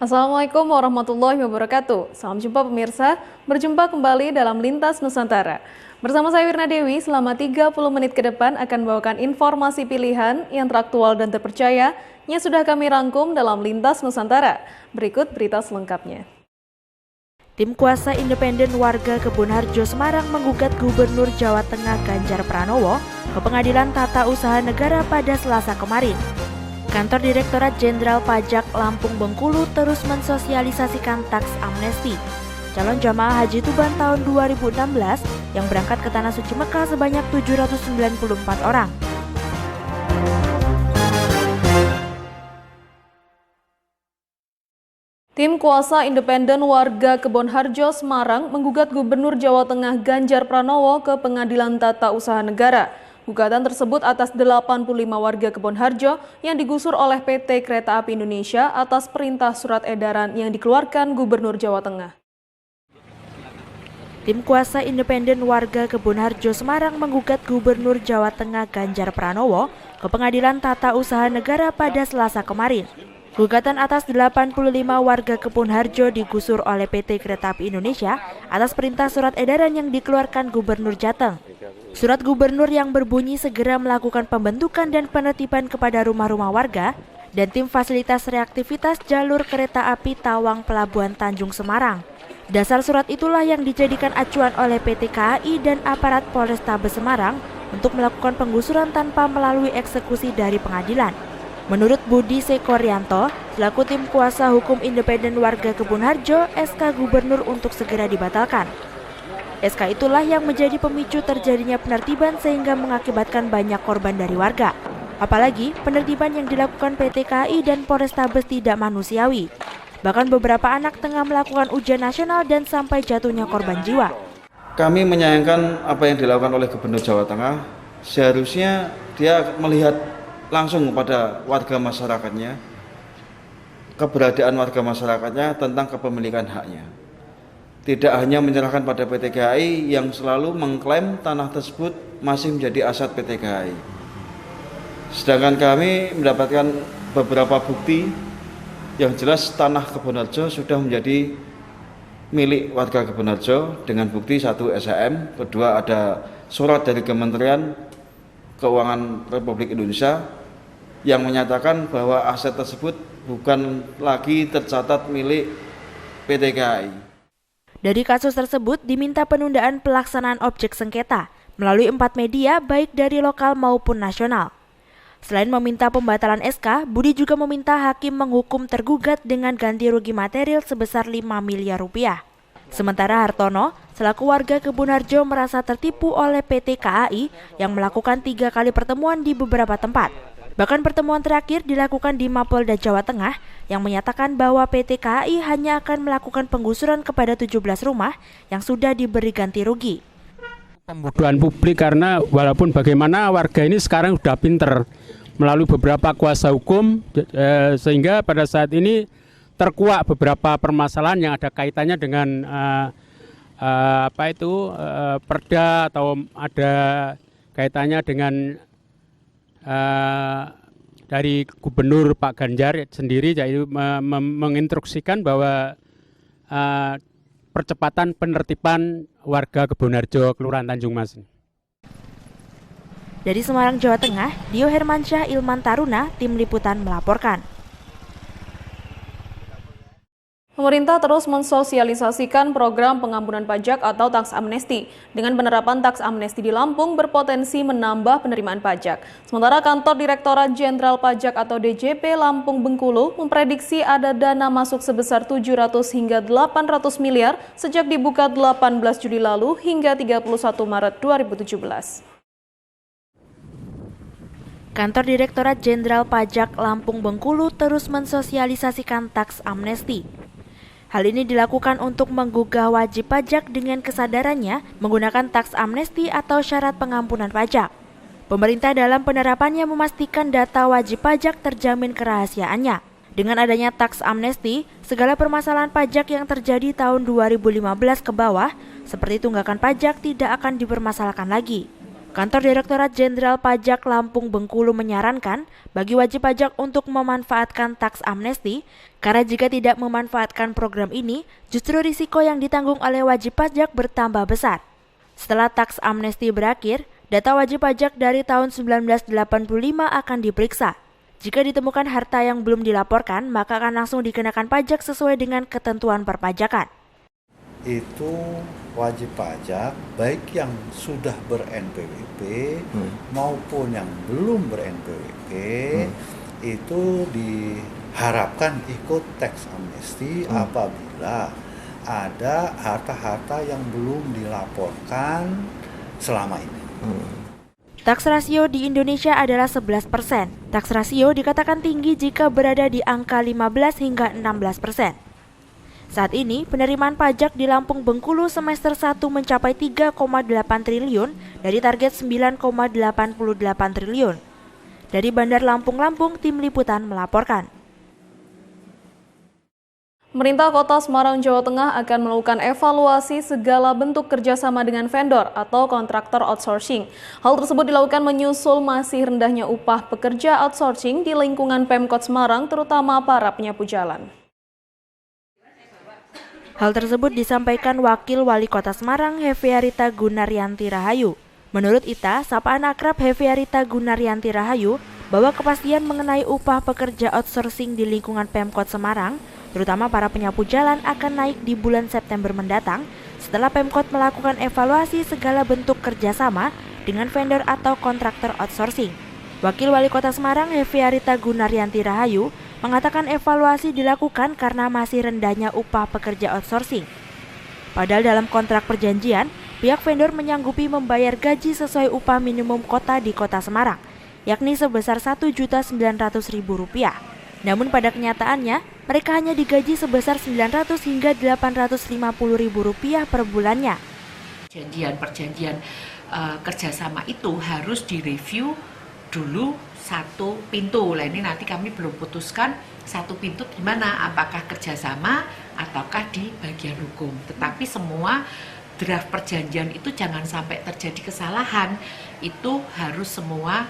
Assalamualaikum warahmatullahi wabarakatuh. Salam jumpa pemirsa, berjumpa kembali dalam Lintas Nusantara. Bersama saya Wirna Dewi, selama 30 menit ke depan akan membawakan informasi pilihan yang teraktual dan terpercaya yang sudah kami rangkum dalam Lintas Nusantara. Berikut berita selengkapnya. Tim kuasa independen warga Kebonharjo Semarang menggugat Gubernur Jawa Tengah Ganjar Pranowo ke Pengadilan Tata Usaha Negara pada Selasa kemarin. Kantor Direktorat Jenderal Pajak Lampung Bengkulu terus mensosialisasikan taks amnesti calon jamaah haji Tuban tahun 2016 yang berangkat ke Tanah Suci Mekah sebanyak 794 orang. Tim kuasa independen warga Kebonharjo Semarang menggugat Gubernur Jawa Tengah Ganjar Pranowo ke Pengadilan Tata Usaha Negara. Gugatan tersebut atas 85 warga Kebonharjo yang digusur oleh PT Kereta Api Indonesia atas perintah surat edaran yang dikeluarkan Gubernur Jawa Tengah. Tim kuasa independen warga Kebonharjo Semarang menggugat Gubernur Jawa Tengah Ganjar Pranowo ke Pengadilan Tata Usaha Negara pada Selasa kemarin. Gugatan atas 85 warga Kebonharjo digusur oleh PT Kereta Api Indonesia atas perintah surat edaran yang dikeluarkan Gubernur Jateng. Surat gubernur yang berbunyi segera melakukan pembentukan dan penertiban kepada rumah-rumah warga dan tim fasilitas reaktivitas jalur kereta api Tawang Pelabuhan Tanjung Semarang. Dasar surat itulah yang dijadikan acuan oleh PT KAI dan aparat Polrestabes Semarang untuk melakukan penggusuran tanpa melalui eksekusi dari pengadilan. Menurut Budi Sekoryanto, selaku tim kuasa hukum independen warga Kebonharjo, SK Gubernur untuk segera dibatalkan. SK itulah yang menjadi pemicu terjadinya penertiban sehingga mengakibatkan banyak korban dari warga. Apalagi penertiban yang dilakukan PT KAI dan Polrestabes tidak manusiawi. Bahkan beberapa anak tengah melakukan ujian nasional dan sampai jatuhnya korban jiwa. Kami menyayangkan apa yang dilakukan oleh Gubernur Jawa Tengah. Seharusnya dia melihat langsung kepada warga masyarakatnya, keberadaan warga masyarakatnya tentang kepemilikan haknya. Tidak hanya menyerahkan pada PT KAI yang selalu mengklaim tanah tersebut masih menjadi aset PT KAI. Sedangkan kami mendapatkan beberapa bukti yang jelas tanah Kebonharjo sudah menjadi milik warga Kebonharjo dengan bukti satu SHM, kedua ada surat dari Kementerian Keuangan Republik Indonesia yang menyatakan bahwa aset tersebut bukan lagi tercatat milik PT KAI. Dari kasus tersebut diminta penundaan pelaksanaan objek sengketa melalui 4 media baik dari lokal maupun nasional. Selain meminta pembatalan SK, Budi juga meminta hakim menghukum tergugat dengan ganti rugi material sebesar 5 miliar rupiah. Sementara Hartono, selaku warga Kebonharjo merasa tertipu oleh PT KAI yang melakukan 3 kali pertemuan di beberapa tempat. Bahkan pertemuan terakhir dilakukan di Mapolda Jawa Tengah yang menyatakan bahwa PT KAI hanya akan melakukan penggusuran kepada 17 rumah yang sudah diberi ganti rugi. Pembodohan publik karena walaupun bagaimana warga ini sekarang sudah pinter melalui beberapa kuasa hukum sehingga pada saat ini terkuak beberapa permasalahan yang ada kaitannya dengan perda atau ada kaitannya dengan dari Gubernur Pak Ganjar sendiri, yaitu menginstruksikan bahwa percepatan penertiban warga Kebonharjo Kelurahan Tanjung Mas. Dari Semarang, Jawa Tengah, Dio Hermansyah Ilman Taruna, Tim Liputan melaporkan. Pemerintah terus mensosialisasikan program pengampunan pajak atau taks amnesti. Dengan penerapan taks amnesti di Lampung berpotensi menambah penerimaan pajak. Sementara Kantor Direktorat Jenderal Pajak atau DJP Lampung Bengkulu memprediksi ada dana masuk sebesar 700 hingga 800 miliar sejak dibuka 18 Juli lalu hingga 31 Maret 2017. Kantor Direktorat Jenderal Pajak Lampung Bengkulu terus mensosialisasikan taks amnesti. Hal ini dilakukan untuk menggugah wajib pajak dengan kesadarannya menggunakan taks amnesti atau syarat pengampunan pajak. Pemerintah dalam penerapannya memastikan data wajib pajak terjamin kerahasiaannya. Dengan adanya taks amnesti, segala permasalahan pajak yang terjadi tahun 2015 ke bawah, seperti tunggakan pajak tidak akan dipermasalahkan lagi. Kantor Direktorat Jenderal Pajak Lampung Bengkulu menyarankan bagi wajib pajak untuk memanfaatkan taks amnesti, karena jika tidak memanfaatkan program ini, justru risiko yang ditanggung oleh wajib pajak bertambah besar. Setelah taks amnesti berakhir, data wajib pajak dari tahun 1985 akan diperiksa. Jika ditemukan harta yang belum dilaporkan, maka akan langsung dikenakan pajak sesuai dengan ketentuan perpajakan. Itu wajib pajak baik yang sudah ber-NPWP maupun yang belum ber-NPWP itu diharapkan ikut teks amnesti apabila ada harta-harta yang belum dilaporkan selama ini. Taks rasio di Indonesia adalah 11%. Taks rasio dikatakan tinggi jika berada di angka 15 hingga 16%. Saat ini, penerimaan pajak di Lampung Bengkulu semester 1 mencapai 3,8 triliun dari target 9,88 triliun. Dari Bandar Lampung, Tim Liputan melaporkan. Pemerintah Kota Semarang, Jawa Tengah akan melakukan evaluasi segala bentuk kerjasama dengan vendor atau kontraktor outsourcing. Hal tersebut dilakukan menyusul masih rendahnya upah pekerja outsourcing di lingkungan Pemkot Semarang, terutama para penyapu jalan. Hal tersebut disampaikan Wakil Wali Kota Semarang, Heviarita Gunaryanti Rahayu. Menurut Ita, sapaan akrab Heviarita Gunaryanti Rahayu, bahwa kepastian mengenai upah pekerja outsourcing di lingkungan Pemkot Semarang, terutama para penyapu jalan, akan naik di bulan September mendatang setelah Pemkot melakukan evaluasi segala bentuk kerjasama dengan vendor atau kontraktor outsourcing. Wakil Wali Kota Semarang, Heviarita Gunaryanti Rahayu, mengatakan evaluasi dilakukan karena masih rendahnya upah pekerja outsourcing. Padahal dalam kontrak perjanjian, pihak vendor menyanggupi membayar gaji sesuai upah minimum kota di Kota Semarang, yakni sebesar Rp1.900.000. Namun pada kenyataannya, mereka hanya digaji sebesar Rp900 hingga Rp850.000 per bulannya. Perjanjian kerjasama itu harus direview dulu satu pintu. Nah, ini nanti kami belum putuskan satu pintu gimana, apakah kerjasama ataukah di bagian hukum. Tetapi semua draft perjanjian itu jangan sampai terjadi kesalahan. Itu harus semua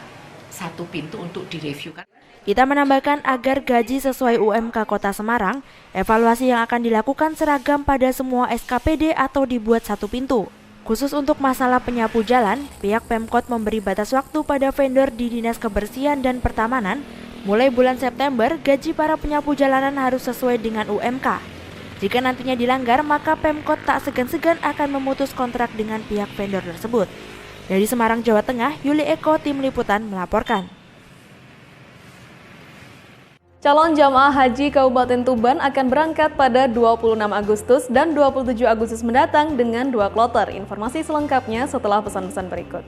satu pintu untuk direviewkan. Kita menambahkan agar gaji sesuai UMK Kota Semarang, evaluasi yang akan dilakukan seragam pada semua SKPD atau dibuat satu pintu. Khusus untuk masalah penyapu jalan, pihak Pemkot memberi batas waktu pada vendor di Dinas Kebersihan dan Pertamanan. Mulai bulan September, gaji para penyapu jalanan harus sesuai dengan UMK. Jika nantinya dilanggar, maka Pemkot tak segan-segan akan memutus kontrak dengan pihak vendor tersebut. Dari Semarang, Jawa Tengah, Yuli Eko, Tim Liputan melaporkan. Calon jamaah haji Kabupaten Tuban akan berangkat pada 26 Agustus dan 27 Agustus mendatang dengan 2 kloter. Informasi selengkapnya setelah pesan-pesan berikut.